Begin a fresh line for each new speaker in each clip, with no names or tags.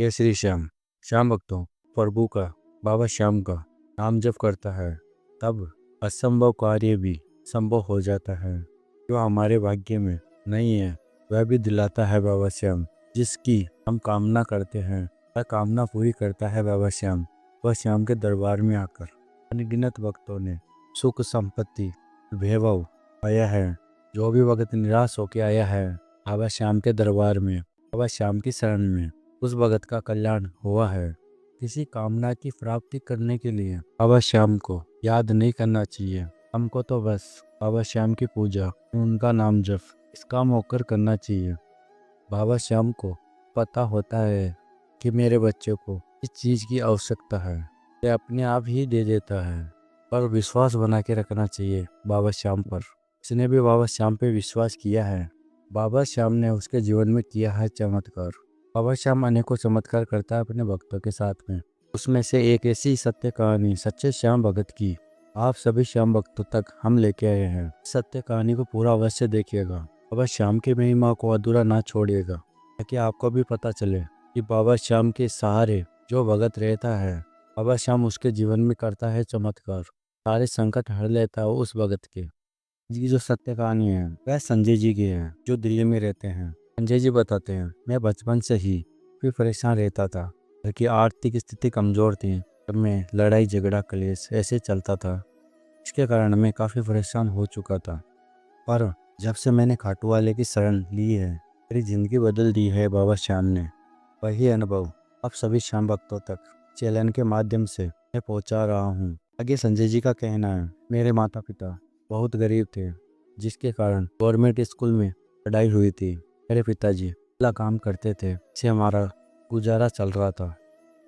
ये श्री श्याम श्याम भक्तों प्रभु का बाबा श्याम का नाम जप करता है तब असंभव कार्य भी संभव हो जाता है। जो हमारे भाग्य में नहीं है वह भी दिलाता है बाबा श्याम। जिसकी हम कामना करते हैं वह कामना पूरी करता है बाबा श्याम। वह श्याम के दरबार में आकर अनगिनत भक्तों ने सुख संपत्ति वैभव पाया है। जो भी भगत निराश होकर आया है बाबा श्याम के दरबार में, बाबा श्याम की शरण में, उस भगत का कल्याण हुआ है। किसी कामना की प्राप्ति करने के लिए बाबा श्याम को याद नहीं करना चाहिए। हमको तो बस बाबा श्याम की पूजा, उनका नाम जप इस काम होकर करना चाहिए। बाबा श्याम को पता होता है कि मेरे बच्चे को इस चीज़ की आवश्यकता है, ये अपने आप ही दे देता है। पर विश्वास बना के रखना चाहिए बाबा श्याम पर। इसने भी बाबा श्याम पे विश्वास किया है। बाबा श्याम ने उसके जीवन में किया है चमत्कार। बाबा श्याम अनेकों चमत्कार करता है अपने भक्तों के साथ में। उसमें से एक ऐसी सत्य कहानी सच्चे श्याम भगत की आप सभी श्याम भक्तों तक हम लेके आए हैं। सत्य कहानी को पूरा अवश्य देखिएगा। बाबा श्याम की महिमा को अधूरा ना छोड़िएगा, ताकि आपको भी पता चले कि बाबा श्याम के सहारे जो भगत रहता है, बाबा श्याम उसके जीवन में करता है चमत्कार, सारे संकट हर लेता है उस भगत के। ये जो सत्य कहानी है वह संजय जी की है, जो दिल्ली में रहते हैं। संजय जी बताते हैं, मैं बचपन से ही भी परेशान रहता था, क्योंकि आर्थिक स्थिति कमज़ोर थी। घर में लड़ाई झगड़ा कलेश ऐसे चलता था। इसके कारण मैं काफ़ी परेशान हो चुका था। पर जब से मैंने खाटू वाले की शरण ली है, मेरी ज़िंदगी बदल दी है बाबा श्याम ने। वही अनुभव अब सभी श्याम भक्तों तक चैनल के माध्यम से मैं पहुंचा रहा हूं। आगे संजय जी का कहना है, मेरे माता पिता बहुत गरीब थे, जिसके कारण गवर्नमेंट स्कूल में पढ़ाई हुई थी। मेरे पिताजी अकेला काम करते थे, इससे हमारा गुजारा चल रहा था।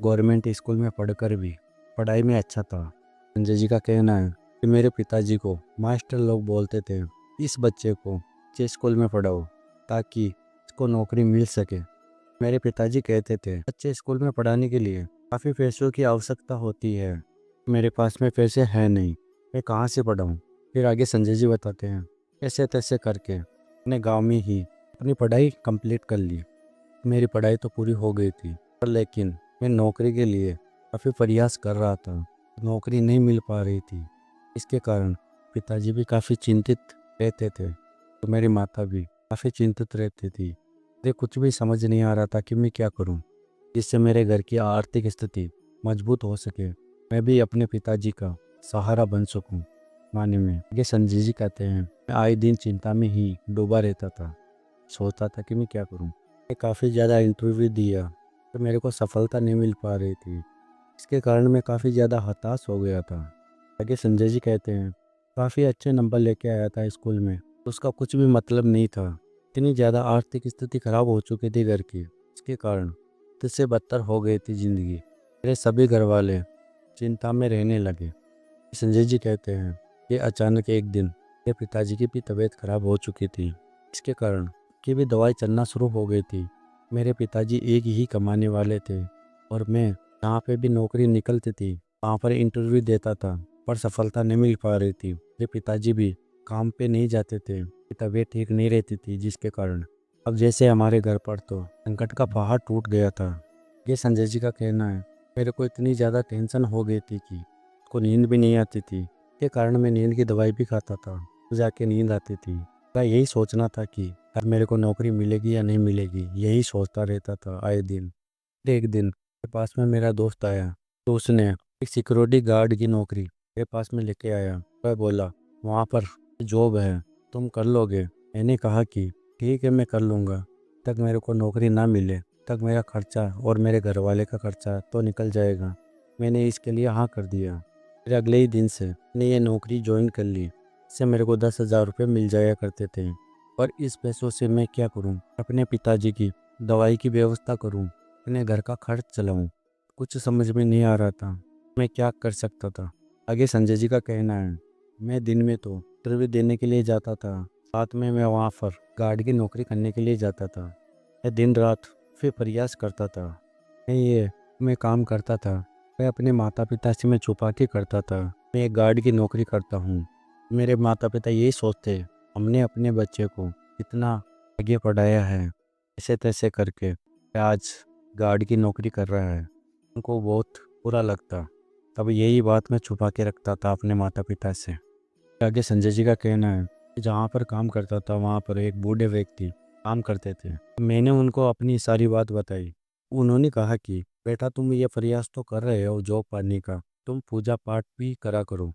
गवर्नमेंट स्कूल में पढ़कर भी पढ़ाई में अच्छा था। संजय जी का कहना है कि मेरे पिताजी को मास्टर लोग बोलते थे, इस बच्चे को अच्छे स्कूल में पढ़ाओ ताकि इसको नौकरी मिल सके। मेरे पिताजी कहते थे, अच्छे स्कूल में पढ़ाने के लिए काफ़ी पैसों की आवश्यकता होती है, मेरे पास में पैसे हैं नहीं, मैं कहाँ से पढ़ाऊँ। फिर आगे संजय जी बताते हैं, ऐसे तैसे करके अपने गांव में ही अपनी पढ़ाई कंप्लीट कर ली। मेरी पढ़ाई तो पूरी हो गई थी, पर लेकिन मैं नौकरी के लिए काफ़ी प्रयास कर रहा था, नौकरी नहीं मिल पा रही थी। इसके कारण पिताजी भी काफ़ी चिंतित रहते थे, तो मेरी माता भी काफ़ी चिंतित रहती थी। मुझे कुछ भी समझ नहीं आ रहा था कि मैं क्या करूं, जिससे मेरे घर की आर्थिक स्थिति मजबूत हो सके, मैं भी अपने पिताजी का सहारा बन सकूं। माने में ये संजय जी कहते हैं, मैं आए दिन चिंता में ही डूबा रहता था, सोचता था कि मैं क्या करूं। मैं काफ़ी ज़्यादा इंटरव्यू दिया, तो मेरे को सफलता नहीं मिल पा रही थी। इसके कारण मैं काफ़ी ज़्यादा हताश हो गया था। आगे संजय जी कहते हैं, काफ़ी अच्छे नंबर लेके आया था स्कूल में, उसका कुछ भी मतलब नहीं था। इतनी ज़्यादा आर्थिक स्थिति खराब हो चुकी थी घर की, इसके कारण इससे बदतर हो गई थी ज़िंदगी। मेरे सभी घर वाले चिंता में रहने लगे। संजय जी कहते हैं कि अचानक एक दिन मेरे पिताजी की भी तबीयत खराब हो चुकी थी, इसके कारण की भी दवाई चलना शुरू हो गई थी। मेरे पिताजी एक ही कमाने वाले थे और मैं जहाँ पे भी नौकरी निकलती थी वहाँ पर इंटरव्यू देता था, पर सफलता नहीं मिल पा रही थी। मेरे पिताजी भी काम पे नहीं जाते थे, तबीयत ठीक नहीं रहती थी, जिसके कारण अब जैसे हमारे घर पर तो संकट का पहाड़ टूट गया था। ये संजय जी का कहना है, मेरे को इतनी ज़्यादा टेंशन हो गई थी कि को नींद भी नहीं आती थी। के कारण मैं नींद की दवाई भी खाता था, तो जाके नींद आती थी। मैं यही सोचना था कि अब मेरे को नौकरी मिलेगी या नहीं मिलेगी, यही सोचता रहता था आए दिन। फिर एक दिन मेरे पास में मेरा दोस्त आया, तो उसने एक सिक्योरिटी गार्ड की नौकरी मेरे पास में लेके आया। वह बोला, वहाँ पर जॉब है, तुम कर लोगे। मैंने कहा कि ठीक है, मैं कर लूँगा। तक मेरे को नौकरी ना मिले तक मेरा खर्चा और मेरे घर वाले का खर्चा तो निकल जाएगा। मैंने इसके लिए हाँ कर दिया। फिर अगले ही दिन से मैंने ये नौकरी ज्वाइन कर ली। इससे मेरे को 10,000 रुपये मिल जाया करते थे, और इस पैसों से मैं क्या करूं, अपने पिताजी की दवाई की व्यवस्था करूं, अपने घर का खर्च चलाऊं। कुछ समझ में नहीं आ रहा था मैं क्या कर सकता था। आगे संजय जी का कहना है, मैं दिन में तो इंटरव्यू देने के लिए जाता था, साथ में मैं वहाँ पर गार्ड की नौकरी करने के लिए जाता था। मैं दिन रात फिर प्रयास करता था। मैं काम करता था, मैं अपने माता पिता से मैं छुपा के करता था। मैं एक गार्ड की नौकरी करता हूँ। मेरे माता पिता यही सोचते, हमने अपने बच्चे को इतना आगे पढ़ाया है, ऐसे तैसे करके आज गार्ड की नौकरी कर रहा है। उनको बहुत बुरा लगता। तब यही बात मैं छुपा के रखता था अपने माता पिता से। आगे संजय जी का कहना है कि जहाँ पर काम करता था वहाँ पर एक बूढ़े व्यक्ति काम करते थे। मैंने उनको अपनी सारी बात बताई। उन्होंने कहा कि बेटा, तुम ये प्रयास तो कर रहे हो जॉब पाने का, तुम पूजा पाठ भी करा करो।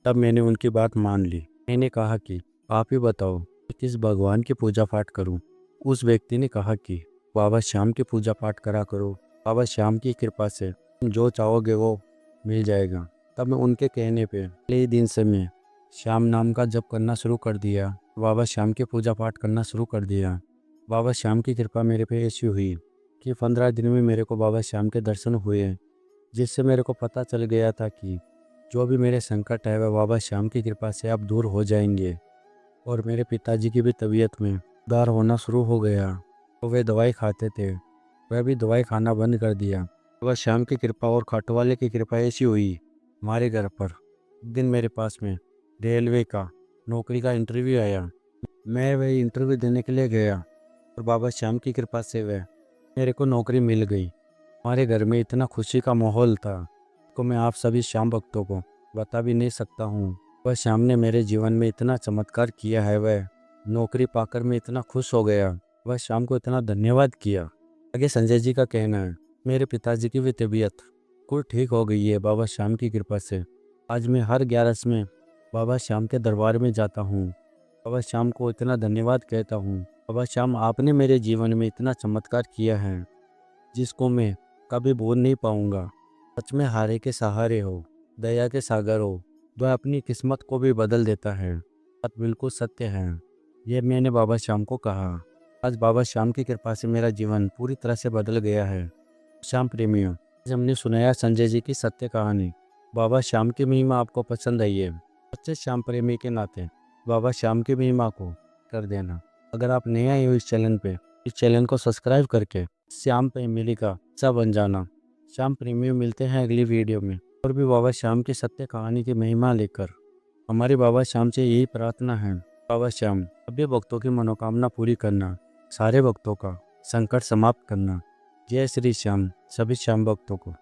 तब मैंने उनकी बात मान ली। मैंने कहा कि आप ही बताओ कि किस भगवान की पूजा पाठ करूं। उस व्यक्ति ने कहा कि बाबा श्याम की पूजा पाठ करा करो। बाबा श्याम की कृपा से तुम जो चाहोगे वो मिल जाएगा। तब मैं उनके कहने पे पहले ही दिन से मैं श्याम नाम का जप करना शुरू कर दिया। बाबा श्याम की पूजा पाठ करना शुरू कर दिया। बाबा श्याम की कृपा मेरे पे ऐसी हुई कि 15 दिन में मेरे को बाबा श्याम के दर्शन हुए, जिससे मेरे को पता चल गया था कि जो भी मेरे संकट है वह बाबा श्याम की कृपा से अब दूर हो जाएंगे। और मेरे पिताजी की भी तबीयत में सुधार होना शुरू हो गया। तो वे दवाई खाते थे, वह भी दवाई खाना बंद कर दिया। बाबा श्याम की कृपा और खाटवाले की कृपा ऐसी हुई हमारे घर पर। एक दिन मेरे पास में रेलवे का नौकरी का इंटरव्यू आया। मैं वह इंटरव्यू देने के लिए गया और बाबा श्याम की कृपा से वह मेरे को नौकरी मिल गई। हमारे घर में इतना खुशी का माहौल था को मैं आप सभी श्याम भक्तों को बता भी नहीं सकता हूँ। वह श्याम ने मेरे जीवन में इतना चमत्कार किया है। वह नौकरी पाकर मैं इतना खुश हो गया। वह श्याम को इतना धन्यवाद किया। आगे संजय जी का कहना है, मेरे पिताजी की भी तबीयत कुल ठीक हो गई है बाबा श्याम की कृपा से। आज मैं हर 11 में बाबा श्याम के दरबार में जाता हूँ। बाबा श्याम को इतना धन्यवाद कहता हूँ। बाबा श्याम, आपने मेरे जीवन में इतना चमत्कार किया है जिसको मैं कभी भूल नहीं पाऊंगा। सच में हारे के सहारे हो, दया के सागर हो, वह अपनी किस्मत को भी बदल देता है। बात बिल्कुल सत्य है। यह मैंने बाबा श्याम को कहा। आज बाबा श्याम की कृपा से मेरा जीवन पूरी तरह से बदल गया है। श्याम प्रेमियों, आज हमने सुनाया संजय जी की सत्य कहानी। बाबा श्याम की महिमा आपको पसंद आई है, सच्चे श्याम प्रेमी के नाते बाबा श्याम की महिमा को कर देना। अगर आप नए आए हो इस चैनल को सब्सक्राइब करके श्याम प्रेमी का हिस्सा बन जाना। श्याम प्रेमियों, मिलते हैं अगली वीडियो में और भी बाबा श्याम की सत्य कहानी की महिमा लेकर। हमारी बाबा श्याम से यही प्रार्थना है, बाबा श्याम सभी भक्तों की मनोकामना पूरी करना, सारे भक्तों का संकट समाप्त करना। जय श्री श्याम सभी श्याम भक्तों को।